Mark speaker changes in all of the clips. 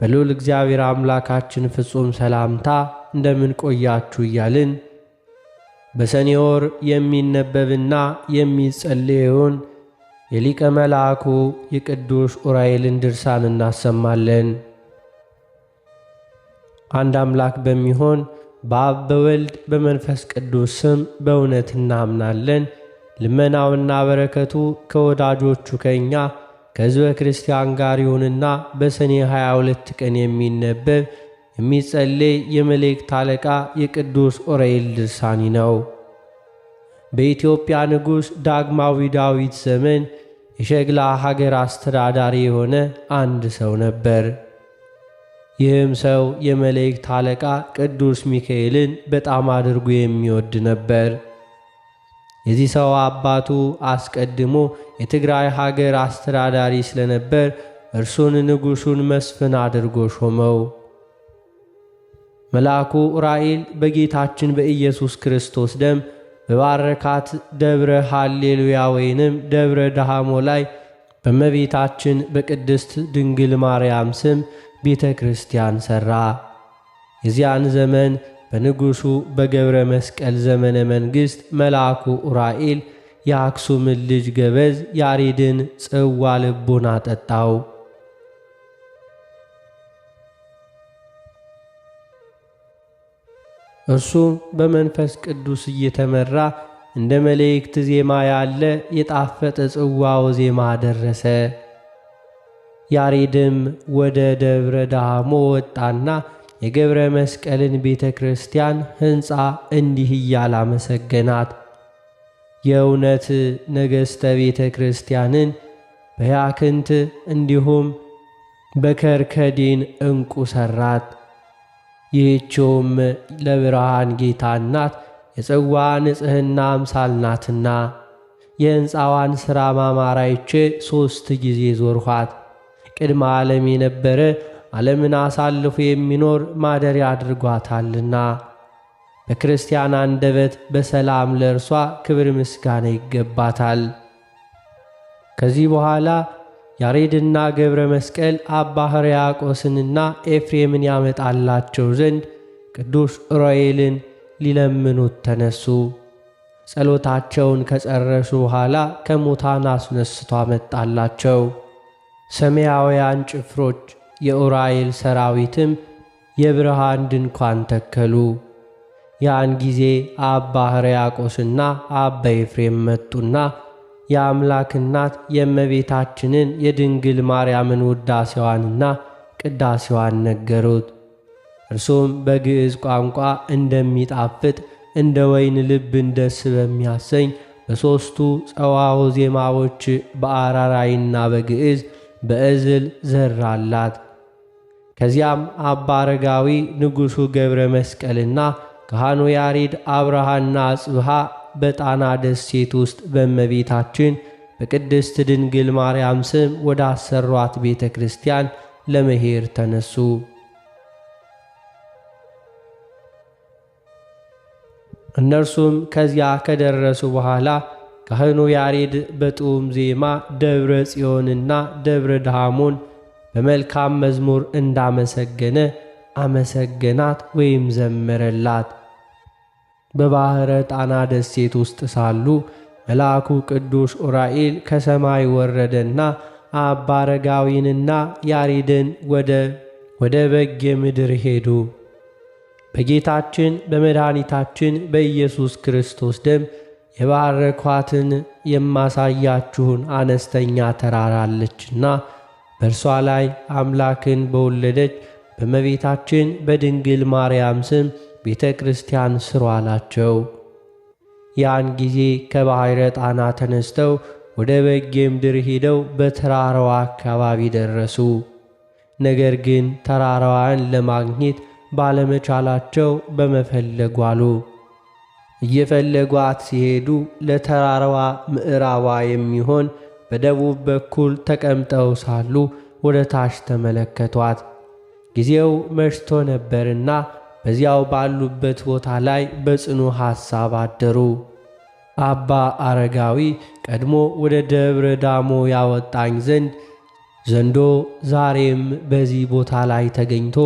Speaker 1: በልዑል እግዚአብሔር አምላካችን ፍጹም ሰላምታ እንደምን ቆያችሁ እያልን በሰኔ ወር የሚነበብና የሚጸለየውን የሊቀ መልአኩ የቅዱስ ዑራኤልን ድርሳን እናሰማለን። አንድ አምላክ በሚሆን በአብ በወልድ በመንፈስ ቅዱስ ስም በእውነት እናምናለን። ልመናውና በረከቱ ከወዳጆቹ ከእኛ ከሕዝበ ክርስቲያን ጋር ይሁንና በሰኔ 22 ቀን የሚነበብ የሚጸለይ የመላእክት አለቃ የቅዱስ ዑራኤል ድርሳን ነው። በኢትዮጵያ ንጉሥ ዳግማዊ ዳዊት ዘመን የሸግላ ሀገር አስተዳዳሪ የሆነ አንድ ሰው ነበር። ይህም ሰው የመላእክት አለቃ ቅዱስ ሚካኤልን በጣም አድርጎ የሚወድ ነበር። የዚህ ሰው አባቱ አስቀድሞ የትግራይ ሀገር አስተዳዳሪ ስለነበር እርሱን ንጉሡን መስፍን አድርጎ ሾመው። መልአኩ ዑራኤል በጌታችን በኢየሱስ ክርስቶስ ደም በባረካት ደብረ ሃሌሉያ ወይንም ደብረ ዳሃሞ ላይ በእመቤታችን በቅድስት ድንግል ማርያም ስም ቤተ ክርስቲያን ሠራ። የዚያን ዘመን በንጉሡ በገብረ መስቀል ዘመነ መንግሥት መልአኩ ዑራኤል የአክሱምን ልጅ ገበዝ ያሬድን ጽዋ ልቡን አጠጣው። እርሱም በመንፈስ ቅዱስ እየተመራ እንደ መላእክት ዜማ ያለ የጣፈጠ ጽዋው ዜማ ደረሰ። ያሬድም ወደ ደብረ ዳሞ ወጣና የገብረ መስቀልን ቤተ ክርስቲያን ሕንፃ እንዲህ እያለ አመሰገናት። የእውነት ነገሥተ ቤተ ክርስቲያንን በያክንት እንዲሁም በከርከዲን ዕንቁ ሠራት። ይህችውም ለብርሃን ጌታ ናት፣ የጽዋ ንጽሕና አምሳል ናትና። የሕንፃዋን ሥራ ማማር አይቼ 3 ጊዜ ዞርኋት። ቅድመ ዓለም የነበረ ዓለምን አሳልፎ የሚኖር ማደሪያ አድርጓታልና። በክርስቲያን አንደበት በሰላም ለእርሷ ክብር ምስጋና ይገባታል። ከዚህ በኋላ ያሬድና ገብረ መስቀል አባ ሕርያቆስንና ኤፍሬምን ያመጣላቸው ዘንድ ቅዱስ ዑራኤልን ሊለምኑት ተነሱ። ጸሎታቸውን ከጨረሱ በኋላ ከሙታን አስነስቶ አመጣላቸው። ሰማያውያን ጭፍሮች የዑራኤል ሰራዊትም የብርሃን ድንኳን ተከሉ። ያን ጊዜ አባ ሕርያቆስና አባ ኤፍሬም መጡና የአምላክ እናት የእመቤታችንን የድንግል ማርያምን ውዳሴዋንና ቅዳሴዋን ነገሩት። እርሱም በግዕዝ ቋንቋ እንደሚጣፍጥ እንደ ወይን ልብን ደስ በሚያሰኝ በሦስቱ ጸዋዖ ዜማዎች በአራራይና በግዕዝ በእዝል ዘራላት። ከዚያም አባ አረጋዊ ንጉሡ ገብረ መስቀልና ካህኑ ያሬድ አብርሃና አጽብሃ በጣና ደሴት ውስጥ በእመቤታችን በቅድስት ድንግል ማርያም ስም ወደ አሰሯት ቤተ ክርስቲያን ለመሄድ ተነሱ። እነርሱም ከዚያ ከደረሱ በኋላ ካህኑ ያሬድ በጥዑም ዜማ ደብረ ጽዮንና ደብረ ዳሞን በመልካም መዝሙር እንዳመሰገነ አመሰገናት ወይም ዘመረላት። በባሕረ ጣና ደሴት ውስጥ ሳሉ መልአኩ ቅዱስ ዑራኤል ከሰማይ ወረደና አባ አረጋዊንና ያሬድን ወደ በጌ ምድር ሄዱ። በጌታችን በመድኃኒታችን በኢየሱስ ክርስቶስ ደም የባረኳትን የማሳያችሁን አነስተኛ ተራራ አለችና በእርሷ ላይ አምላክን በወለደች በእመቤታችን በድንግል ማርያም ስም ቤተ ክርስቲያን ስሩ አላቸው። ያን ጊዜ ከባሕረ ጣና ተነስተው ወደ በጌ ምድር ሄደው በተራራዋ አካባቢ ደረሱ። ነገር ግን ተራራዋን ለማግኘት ባለመቻላቸው በመፈለግ ዋሉ። እየፈለጓት ሲሄዱ ለተራራዋ ምዕራባ የሚሆን በደቡብ በኩል ተቀምጠው ሳሉ ወደ ታች ተመለከቷት። ጊዜው መሽቶ ነበርና በዚያው ባሉበት ቦታ ላይ በጽኑ ሐሳብ አደሩ። አባ አረጋዊ ቀድሞ ወደ ደብረ ዳሞ ያወጣኝ ዘንድ ዘንዶ ዛሬም በዚህ ቦታ ላይ ተገኝቶ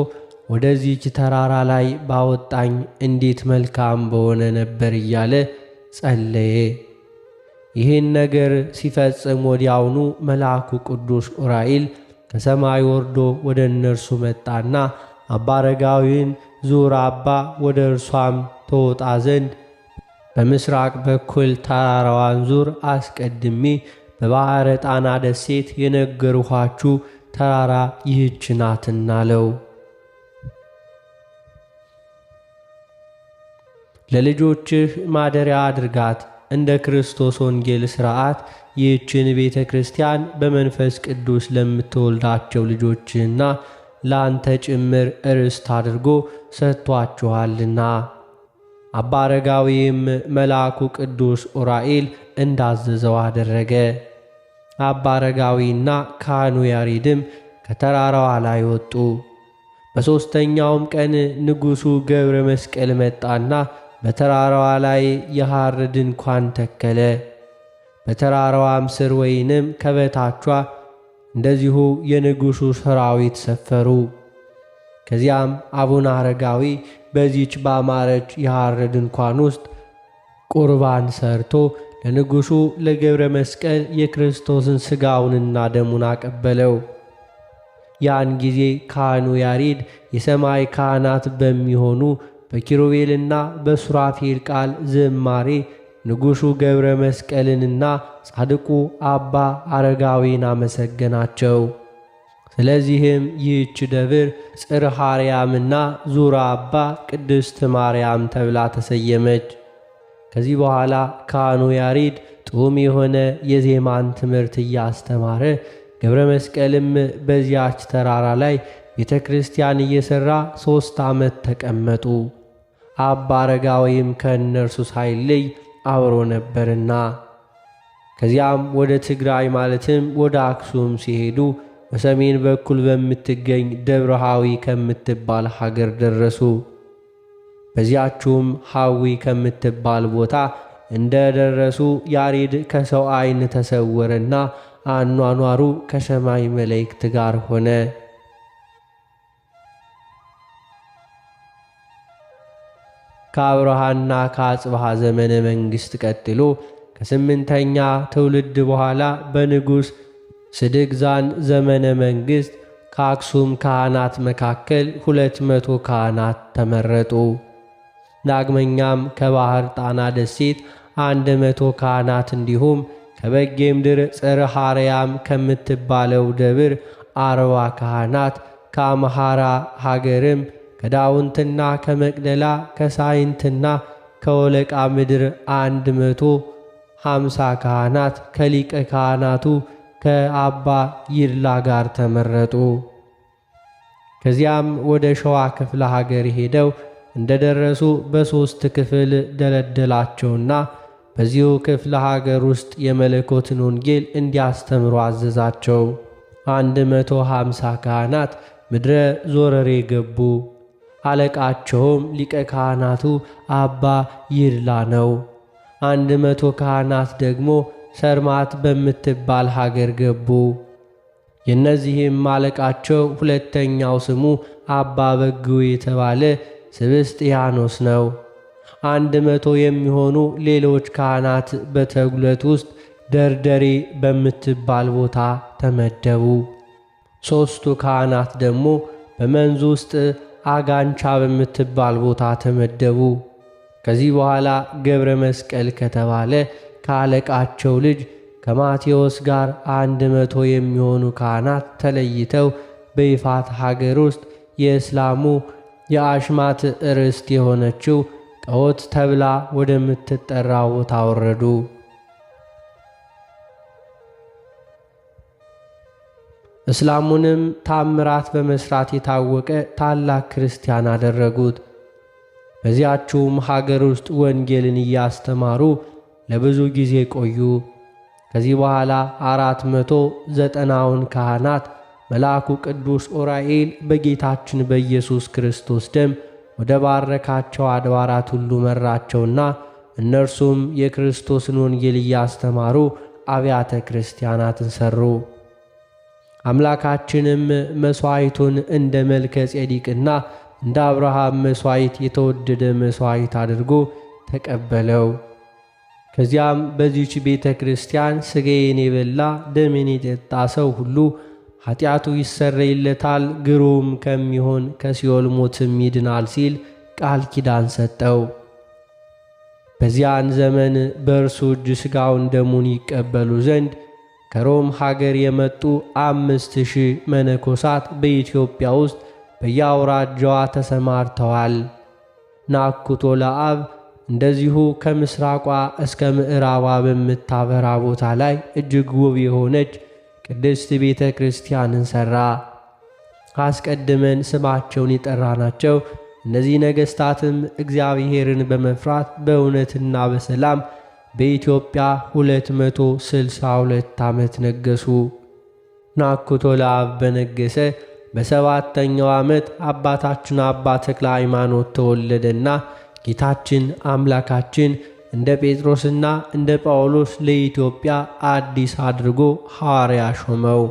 Speaker 1: ወደዚች ተራራ ላይ ባወጣኝ እንዴት መልካም በሆነ ነበር እያለ ጸለየ። ይህን ነገር ሲፈጽም ወዲያውኑ መልአኩ ቅዱስ ዑራኤል ከሰማይ ወርዶ ወደ እነርሱ መጣና አባ አረጋዊን ዙር አባ ወደ እርሷም ተወጣ ዘንድ በምስራቅ በኩል ተራራዋን ዙር፣ አስቀድሜ በባሕረ ጣና ደሴት የነገርኋችሁ ተራራ ይህች ናትና አለው። ለልጆችህ ማደሪያ አድርጋት። እንደ ክርስቶስ ወንጌል ሥርዓት ይህችን ቤተ ክርስቲያን በመንፈስ ቅዱስ ለምትወልዳቸው ልጆችህና ለአንተ ጭምር ርስት አድርጎ ሰጥቷችኋልና። አባ አረጋዊም መልአኩ ቅዱስ ዑራኤል እንዳዘዘው አደረገ። አባ አረጋዊና ካህኑ ያሬድም ከተራራዋ ላይ ወጡ። በሦስተኛውም ቀን ንጉሡ ገብረ መስቀል መጣና በተራራዋ ላይ የሐር ድንኳን ተከለ። በተራራዋም ስር ወይንም ከበታቿ እንደዚሁ የንጉሡ ሠራዊት ሰፈሩ። ከዚያም አቡነ አረጋዊ በዚች ባማረች የሐር ድንኳን ውስጥ ቁርባን ሰርቶ ለንጉሡ ለገብረ መስቀል የክርስቶስን ሥጋውንና ደሙን አቀበለው። ያን ጊዜ ካህኑ ያሬድ የሰማይ ካህናት በሚሆኑ በኪሩቤልና በሱራፌል ቃል ዝማሬ ንጉሡ ገብረ መስቀልንና ጻድቁ አባ አረጋዊን አመሰገናቸው። ስለዚህም ይህች ደብር ጽርሐ አርያምና ዙራ አባ ቅድስት ማርያም ተብላ ተሰየመች። ከዚህ በኋላ ካህኑ ያሬድ ጡም የሆነ የዜማን ትምህርት እያስተማረ ገብረ መስቀልም በዚያች ተራራ ላይ ቤተ ክርስቲያን እየሠራ 3 ዓመት ተቀመጡ። አባ አረጋዊም ከእነርሱ ሳይለይ አብሮ ነበርና። ከዚያም ወደ ትግራይ ማለትም ወደ አክሱም ሲሄዱ በሰሜን በኩል በምትገኝ ደብረ ሐዊ ከምትባል ሀገር ደረሱ። በዚያችሁም ሐዊ ከምትባል ቦታ እንደ ደረሱ ያሬድ ከሰው ዓይን ተሰወረና አኗኗሩ ከሰማይ መላእክት ጋር ሆነ። ከአብርሃና ከአጽብሃ ዘመነ መንግሥት ቀጥሎ ከ8ኛ ትውልድ በኋላ በንጉሥ ስድግዛን ዘመነ መንግሥት ከአክሱም ካህናት መካከል 200 ካህናት ተመረጡ። ዳግመኛም ከባሕር ጣና ደሴት 100 ካህናት እንዲሁም ከበጌ ምድር ጽርሐ አርያም ከምትባለው ደብር 40 ካህናት ከአምሃራ ሀገርም ከዳውንትና ከመቅደላ ከሳይንትና ከወለቃ ምድር 150 ካህናት ከሊቀ ካህናቱ ከአባ ይድላ ጋር ተመረጡ። ከዚያም ወደ ሸዋ ክፍለ ሀገር ሄደው እንደደረሱ በ3 ክፍል ደለደላቸውና በዚሁ ክፍለ ሀገር ውስጥ የመለኮትን ወንጌል እንዲያስተምሩ አዘዛቸው። 150 ካህናት ምድረ ዞረሬ ገቡ። አለቃቸውም ሊቀ ካህናቱ አባ ይድላ ነው። 100 ካህናት ደግሞ ሰርማት በምትባል ሀገር ገቡ። የእነዚህም አለቃቸው ሁለተኛው ስሙ አባ በግው የተባለ ስብስጥያኖስ ነው። 100 የሚሆኑ ሌሎች ካህናት በተጉለት ውስጥ ደርደሬ በምትባል ቦታ ተመደቡ። 3ቱ ካህናት ደግሞ በመንዝ ውስጥ አጋንቻ በምትባል ቦታ ተመደቡ። ከዚህ በኋላ ገብረ መስቀል ከተባለ ከአለቃቸው ልጅ ከማቴዎስ ጋር 100 የሚሆኑ ካህናት ተለይተው በይፋት ሀገር ውስጥ የእስላሙ የአሽማት ርስት የሆነችው ጣዖት ተብላ ወደምትጠራው ቦታ ወረዱ። እስላሙንም ታምራት በመስራት የታወቀ ታላቅ ክርስቲያን አደረጉት። በዚያችውም ሀገር ውስጥ ወንጌልን እያስተማሩ ለብዙ ጊዜ ቆዩ። ከዚህ በኋላ 490ውን ካህናት መልአኩ ቅዱስ ዑራኤል በጌታችን በኢየሱስ ክርስቶስ ደም ወደ ባረካቸው አድባራት ሁሉ መራቸውና እነርሱም የክርስቶስን ወንጌል እያስተማሩ አብያተ ክርስቲያናትን ሠሩ። አምላካችንም መሥዋዕቱን እንደ መልከ ጼዴቅና እንደ አብርሃም መሥዋዕት የተወደደ መሥዋዕት አድርጎ ተቀበለው። ከዚያም በዚህች ቤተ ክርስቲያን ሥጋዬን የበላ ደሜን የጠጣ ሰው ሁሉ ኃጢአቱ ይሰረይለታል፣ ግሩም ከሚሆን ከሲኦል ሞትም ይድናል ሲል ቃል ኪዳን ሰጠው። በዚያን ዘመን በእርሱ እጅ ሥጋውን ደሙን ይቀበሉ ዘንድ ከሮም ሀገር የመጡ 5000 መነኮሳት በኢትዮጵያ ውስጥ በየአውራጃዋ ተሰማርተዋል። ናኩቶ ለአብ እንደዚሁ ከምስራቋ እስከ ምዕራቧ በምታበራ ቦታ ላይ እጅግ ውብ የሆነች ቅድስት ቤተ ክርስቲያንን ሠራ። አስቀድመን ስማቸውን የጠራናቸው እነዚህ ነገሥታትም እግዚአብሔርን በመፍራት በእውነትና በሰላም በኢትዮጵያ 262 ዓመት ነገሱ። ናኩቶ ለአብ በነገሰ በሰባተኛው ዓመት አባታችን አባ ተክለ ሃይማኖት ተወለደና ጌታችን አምላካችን እንደ ጴጥሮስና እንደ ጳውሎስ ለኢትዮጵያ አዲስ አድርጎ ሐዋርያ ሾመው።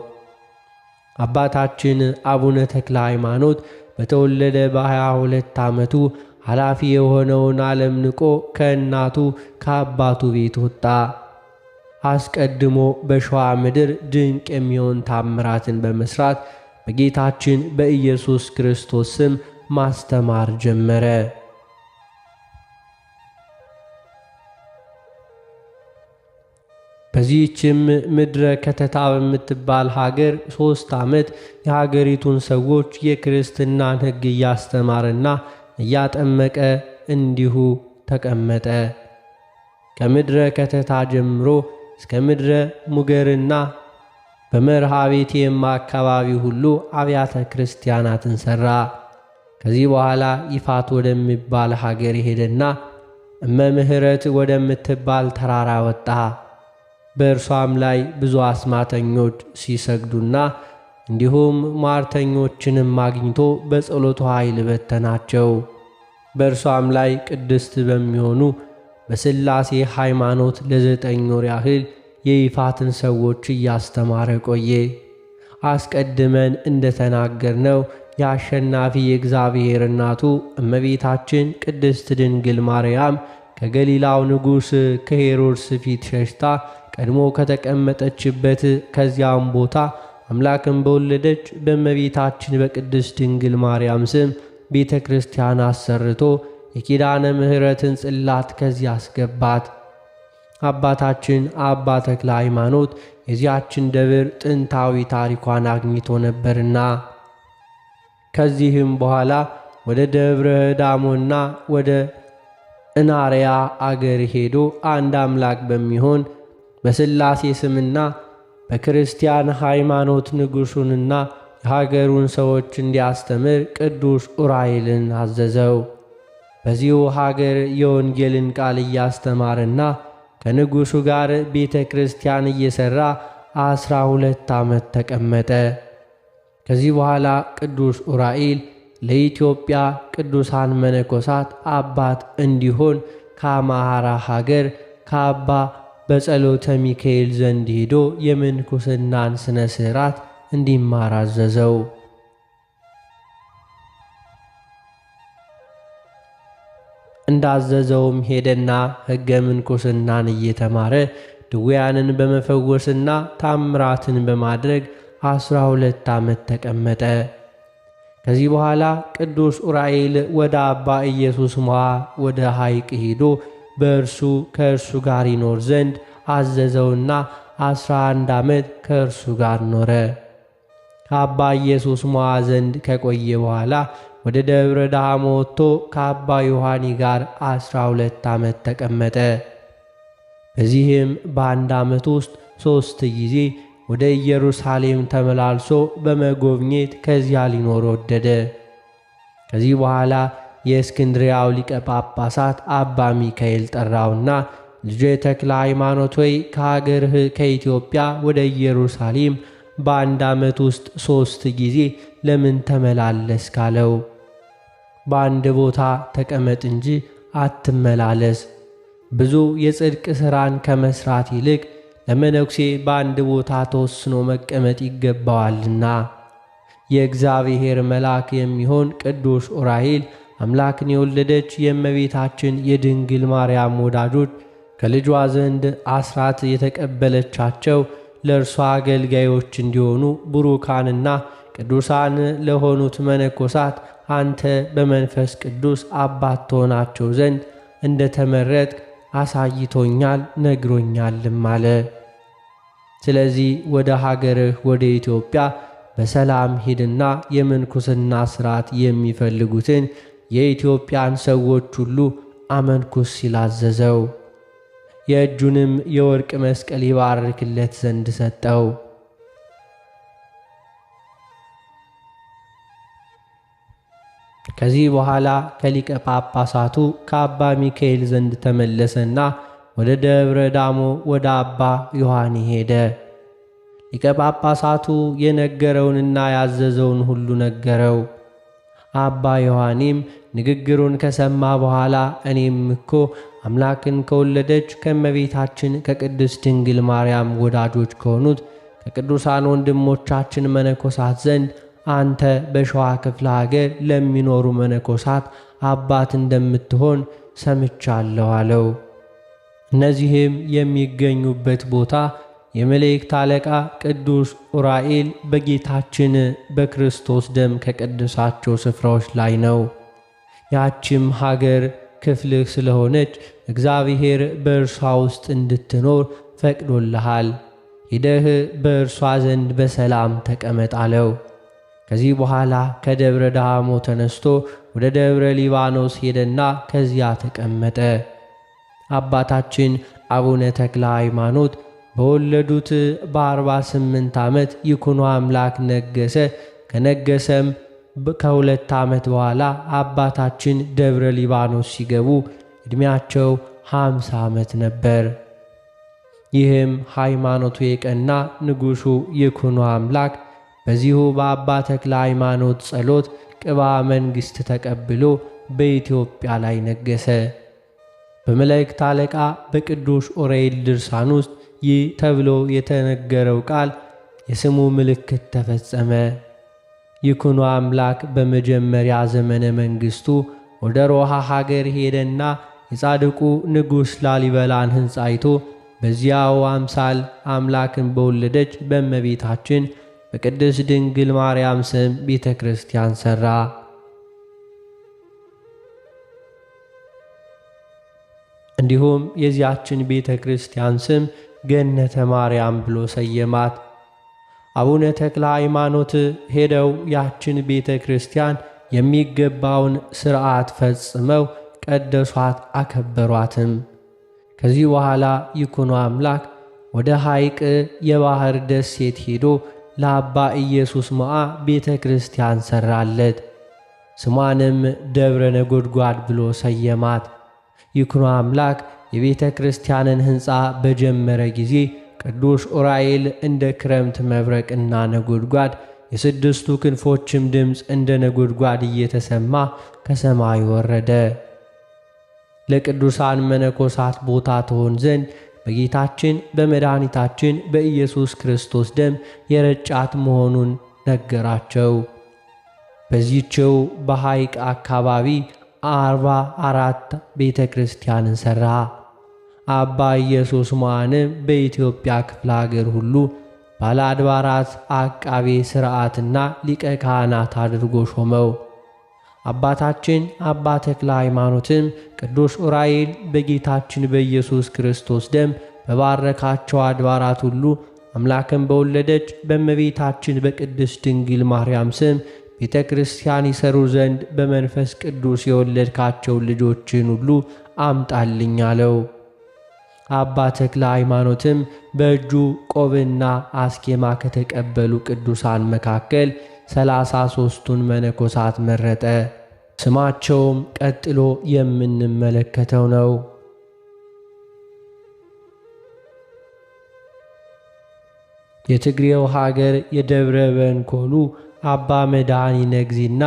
Speaker 1: አባታችን አቡነ ተክለ ሃይማኖት በተወለደ በ22 ዓመቱ ኃላፊ የሆነውን ዓለም ንቆ ከእናቱ ከአባቱ ቤት ወጣ። አስቀድሞ በሸዋ ምድር ድንቅ የሚሆን ታምራትን በመስራት በጌታችን በኢየሱስ ክርስቶስ ስም ማስተማር ጀመረ። በዚህችም ምድረ ከተታ በምትባል ሀገር 3 ዓመት የሀገሪቱን ሰዎች የክርስትናን ሕግ እያስተማረና እያጠመቀ እንዲሁ ተቀመጠ። ከምድረ ከተታ ጀምሮ እስከ ምድረ ሙገርና በመርሃ ቤቴም አካባቢ ሁሉ አብያተ ክርስቲያናትን ሠራ። ከዚህ በኋላ ይፋት ወደሚባል ሀገር ሄደና እመምህረት ወደምትባል ተራራ ወጣ። በእርሷም ላይ ብዙ አስማተኞች ሲሰግዱና እንዲሁም ሟርተኞችንም አግኝቶ በጸሎቱ ኃይል በተናቸው። በእርሷም ላይ ቅድስት በሚሆኑ በሥላሴ ሃይማኖት ለ9 ወር ያህል የይፋትን ሰዎች እያስተማረ ቆየ። አስቀድመን እንደተናገርነው የአሸናፊ የእግዚአብሔር እናቱ እመቤታችን ቅድስት ድንግል ማርያም ከገሊላው ንጉሥ ከሄሮድስ ፊት ሸሽታ ቀድሞ ከተቀመጠችበት ከዚያም ቦታ አምላክን በወለደች በእመቤታችን በቅድስት ድንግል ማርያም ስም ቤተ ክርስቲያን አሰርቶ የኪዳነ ምሕረትን ጽላት ከዚያ አስገባት። አባታችን አባ ተክለ ሃይማኖት የዚያችን ደብር ጥንታዊ ታሪኳን አግኝቶ ነበርና ከዚህም በኋላ ወደ ደብረ ዳሞና ወደ እናርያ አገር ሄዶ አንድ አምላክ በሚሆን በሥላሴ ስምና በክርስቲያን ሃይማኖት ንጉሡንና የሀገሩን ሰዎች እንዲያስተምር ቅዱስ ዑራኤልን አዘዘው። በዚሁ ሀገር የወንጌልን ቃል እያስተማረና ከንጉሡ ጋር ቤተ ክርስቲያን እየሠራ 12 ዓመት ተቀመጠ። ከዚህ በኋላ ቅዱስ ዑራኤል ለኢትዮጵያ ቅዱሳን መነኮሳት አባት እንዲሆን ከአማራ ሀገር ከአባ በጸሎተ ሚካኤል ዘንድ ሄዶ የምንኩስናን ሥነ ሥርዓት እንዲማር አዘዘው። እንዳዘዘውም ሄደና ሕገ ምንኩስናን እየተማረ ድውያንን በመፈወስና ታምራትን በማድረግ 12 ዓመት ተቀመጠ። ከዚህ በኋላ ቅዱስ ዑራኤል ወደ አባ ኢየሱስ ሞዐ ወደ ሐይቅ ሄዶ ከእርሱ ጋር ይኖር ዘንድ አዘዘውና 11 ዓመት ከእርሱ ጋር ኖረ። ከአባ ኢየሱስ ሞዐ ዘንድ ከቆየ በኋላ ወደ ደብረ ዳሞ ወጥቶ ከአባ ዮሐኒ ጋር 12 ዓመት ተቀመጠ። በዚህም በአንድ ዓመት ውስጥ 3 ጊዜ ወደ ኢየሩሳሌም ተመላልሶ በመጎብኘት ከዚያ ሊኖር ወደደ። ከዚህ በኋላ የእስክንድርያው ሊቀ ጳጳሳት አባ ሚካኤል ጠራውና ልጄ ተክለ ሃይማኖት ሆይ ከሀገርህ ከኢትዮጵያ ወደ ኢየሩሳሌም በአንድ ዓመት ውስጥ 3 ጊዜ ለምን ተመላለስ ካለው። በአንድ ቦታ ተቀመጥ እንጂ አትመላለስ። ብዙ የጽድቅ ሥራን ከመሥራት ይልቅ ለመነኩሴ በአንድ ቦታ ተወስኖ መቀመጥ ይገባዋልና። የእግዚአብሔር መልአክ የሚሆን ቅዱስ ዑራኤል አምላክን የወለደች የእመቤታችን የድንግል ማርያም ወዳጆች ከልጇ ዘንድ አስራት የተቀበለቻቸው ለእርሷ አገልጋዮች እንዲሆኑ ቡሩካንና ቅዱሳን ለሆኑት መነኮሳት አንተ በመንፈስ ቅዱስ አባት ትሆናቸው ዘንድ እንደ ተመረጥክ አሳይቶኛል ነግሮኛልም አለ። ስለዚህ ወደ ሀገርህ ወደ ኢትዮጵያ በሰላም ሂድና የምንኩስና ሥርዓት የሚፈልጉትን የኢትዮጵያን ሰዎች ሁሉ አመንኩስ ሲል አዘዘው። የእጁንም የወርቅ መስቀል ይባርክለት ዘንድ ሰጠው። ከዚህ በኋላ ከሊቀ ጳጳሳቱ ከአባ ሚካኤል ዘንድ ተመለሰና ወደ ደብረ ዳሞ ወደ አባ ዮሐኒ ሄደ። ሊቀ ጳጳሳቱ የነገረውንና ያዘዘውን ሁሉ ነገረው። አባ ዮሐኒም ንግግሩን ከሰማ በኋላ እኔም እኮ አምላክን ከወለደች ከእመቤታችን ከቅድስት ድንግል ማርያም ወዳጆች ከሆኑት ከቅዱሳን ወንድሞቻችን መነኮሳት ዘንድ አንተ በሸዋ ክፍለ ሀገር ለሚኖሩ መነኮሳት አባት እንደምትሆን ሰምቻለሁ አለው። እነዚህም የሚገኙበት ቦታ የመላእክት አለቃ ቅዱስ ዑራኤል በጌታችን በክርስቶስ ደም ከቀደሳቸው ስፍራዎች ላይ ነው። ያችም ሀገር ክፍልህ ስለሆነች እግዚአብሔር በእርሷ ውስጥ እንድትኖር ፈቅዶልሃል። ሂደህ በእርሷ ዘንድ በሰላም ተቀመጥ አለው። ከዚህ በኋላ ከደብረ ዳሞ ተነስቶ ወደ ደብረ ሊባኖስ ሄደና ከዚያ ተቀመጠ። አባታችን አቡነ ተክለ ሃይማኖት በወለዱት በ48 ዓመት ይኩኖ አምላክ ነገሰ። ከነገሰም ከ2 ዓመት በኋላ አባታችን ደብረ ሊባኖስ ሲገቡ ዕድሜያቸው 50 ዓመት ነበር። ይህም ሃይማኖቱ የቀና ንጉሡ ይኩኖ አምላክ በዚሁ በአባ ተክለ ሃይማኖት ጸሎት ቅባ መንግሥት ተቀብሎ በኢትዮጵያ ላይ ነገሰ። በመላእክት አለቃ በቅዱስ ዑራኤል ድርሳን ውስጥ ይህ ተብሎ የተነገረው ቃል የስሙ ምልክት ተፈጸመ። ይኩኖ አምላክ በመጀመሪያ ዘመነ መንግሥቱ ወደ ሮሃ ሀገር ሄደና የጻድቁ ንጉሥ ላሊበላን ሕንጻ አይቶ በዚያው አምሳል አምላክን በወለደች በእመቤታችን በቅድስት ድንግል ማርያም ስም ቤተ ክርስቲያን ሠራ። እንዲሁም የዚያችን ቤተ ክርስቲያን ስም ገነተ ማርያም ብሎ ሰየማት። አቡነ ተክለ ሃይማኖት ሄደው ያችን ቤተ ክርስቲያን የሚገባውን ሥርዓት ፈጽመው ቀደሷት፣ አከበሯትም። ከዚህ በኋላ ይኩኖ አምላክ ወደ ሐይቅ የባሕር ደሴት ሄዶ ለአባ ኢየሱስ ሞዓ ቤተ ክርስቲያን ሠራለት። ስሟንም ደብረ ነጎድጓድ ብሎ ሰየማት። ይኩኖ አምላክ የቤተ ክርስቲያንን ሕንፃ በጀመረ ጊዜ ቅዱስ ዑራኤል እንደ ክረምት መብረቅና ነጎድጓድ የስድስቱ ክንፎችም ድምፅ እንደ ነጎድጓድ እየተሰማ ከሰማይ ወረደ። ለቅዱሳን መነኮሳት ቦታ ትሆን ዘንድ በጌታችን በመድኃኒታችን በኢየሱስ ክርስቶስ ደም የረጫት መሆኑን ነገራቸው። በዚህችው በሐይቅ አካባቢ 44 ቤተ ክርስቲያንን ሠራ። አባ ኢየሱስ ሞዓንም በኢትዮጵያ ክፍለ ሀገር ሁሉ ባለ አድባራት አቃቤ ሥርዓትና ሊቀ ካህናት አድርጎ ሾመው። አባታችን አባ ተክለ ሃይማኖትም ቅዱስ ዑራኤል በጌታችን በኢየሱስ ክርስቶስ ደም በባረካቸው አድባራት ሁሉ አምላክን በወለደች በእመቤታችን በቅድስት ድንግል ማርያም ስም ቤተ ክርስቲያን ይሠሩ ዘንድ በመንፈስ ቅዱስ የወለድካቸው ልጆችን ሁሉ አምጣልኝ አለው። አባ ተክለ ሃይማኖትም በእጁ ቆብና አስኬማ ከተቀበሉ ቅዱሳን መካከል 33ቱን መነኮሳት መረጠ። ስማቸውም ቀጥሎ የምንመለከተው ነው። የትግሬው ሀገር የደብረ በንኮሉ አባ መድኃኒ ነግዚና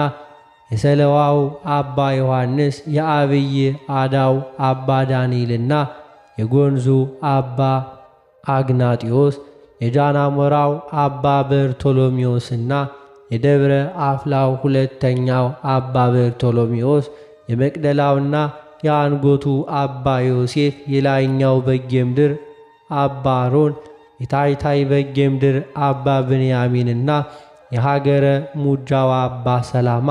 Speaker 1: የሰለዋው አባ ዮሐንስ፣ የአብይ አዳው አባ ዳንኤልና የጎንዙ አባ አግናጢዮስ፣ የጃናሞራው አባ በርቶሎሜዎስና የደብረ አፍላው ሁለተኛው አባ በርቶሎሜዎስ፣ የመቅደላውና የአንጎቱ አባ ዮሴፍ፣ የላይኛው በጌምድር አባ አሮን፣ የታይታይ በጌምድር አባ ብንያሚንና የሀገረ ሙጃዋ አባ ሰላማ፣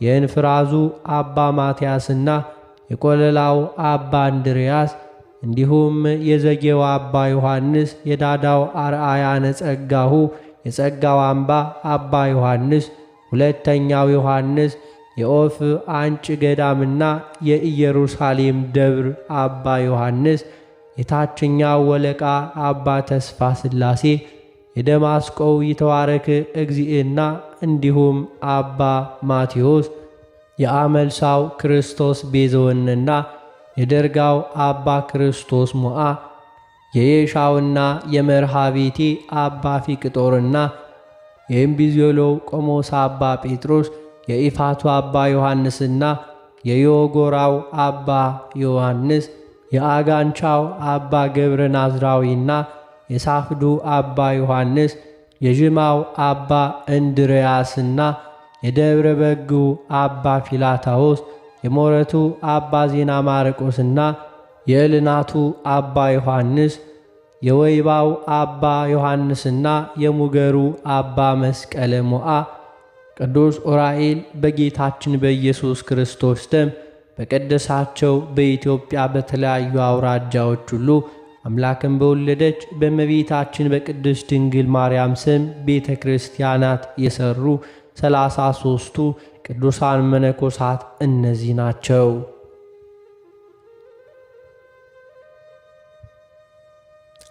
Speaker 1: የእንፍራዙ አባ ማትያስና የቆለላው አባ እንድርያስ እንዲሁም የዘጌው አባ ዮሐንስ፣ የዳዳው አርአያ ነጸጋሁ የጸጋው አምባ አባ ዮሐንስ፣ ሁለተኛው ዮሐንስ፣ የኦፍ አንጭ ገዳምና የኢየሩሳሌም ደብር አባ ዮሐንስ፣ የታችኛው ወለቃ አባ ተስፋ ሥላሴ፣ የደማስቆው ይተዋረክ እግዚእና እንዲሁም አባ ማቴዎስ፣ የአመልሳው ክርስቶስ ቤዘወንና የደርጋው አባ ክርስቶስ ሞዓ፣ የየሻውና የመርሃቤቴ አባ ፊቅጦርና የእምቢዞሎው ቆሞስ አባ ጴጥሮስ፣ የኢፋቱ አባ ዮሐንስና የዮጎራው አባ ዮሐንስ፣ የአጋንቻው አባ ገብረ ናዝራዊና የሳፍዱ አባ ዮሐንስ፣ የዥማው አባ እንድርያስና የደብረ በጉ አባ ፊላታዎስ፣ የሞረቱ አባ ዜና ማርቆስና የእልናቱ አባ ዮሐንስ፣ የወይባው አባ ዮሐንስና የሙገሩ አባ መስቀለ ሞዓ፣ ቅዱስ ዑራኤል በጌታችን በኢየሱስ ክርስቶስ ደም በቀደሳቸው በኢትዮጵያ በተለያዩ አውራጃዎች ሁሉ አምላክን በወለደች በእመቤታችን በቅድስት ድንግል ማርያም ስም ቤተ ክርስቲያናት የሰሩ 33ቱ ቅዱሳን መነኮሳት እነዚህ ናቸው።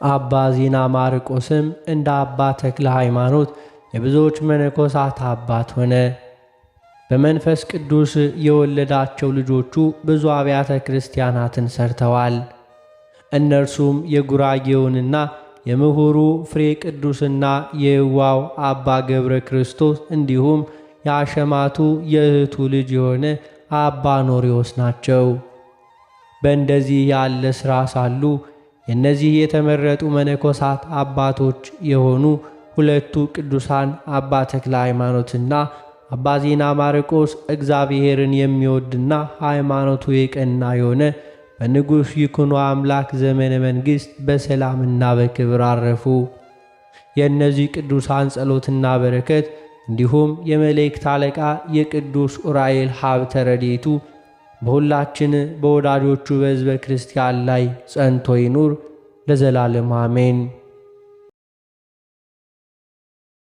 Speaker 1: አባ ዜና ማርቆስም እንደ አባ ተክለ ሃይማኖት የብዙዎች መነኮሳት አባት ሆነ። በመንፈስ ቅዱስ የወለዳቸው ልጆቹ ብዙ አብያተ ክርስቲያናትን ሰርተዋል። እነርሱም የጉራጌውንና የምሁሩ ፍሬ ቅዱስና የዋው አባ ገብረ ክርስቶስ እንዲሁም የአሸማቱ የእህቱ ልጅ የሆነ አባ ኖሪዎስ ናቸው። በእንደዚህ ያለ ሥራ ሳሉ የእነዚህ የተመረጡ መነኮሳት አባቶች የሆኑ ሁለቱ ቅዱሳን አባ ተክለ ሃይማኖትና አባ ዜና ማርቆስ እግዚአብሔርን የሚወድና ሃይማኖቱ የቀና የሆነ በንጉሥ ይኩኖ አምላክ ዘመነ መንግሥት በሰላምና በክብር አረፉ። የእነዚህ ቅዱሳን ጸሎትና በረከት እንዲሁም የመላእክት አለቃ የቅዱስ ዑራኤል ሀብተ ረድኤቱ በሁላችን በወዳጆቹ በሕዝበ ክርስቲያን ላይ ጸንቶ ይኑር ለዘላለም አሜን።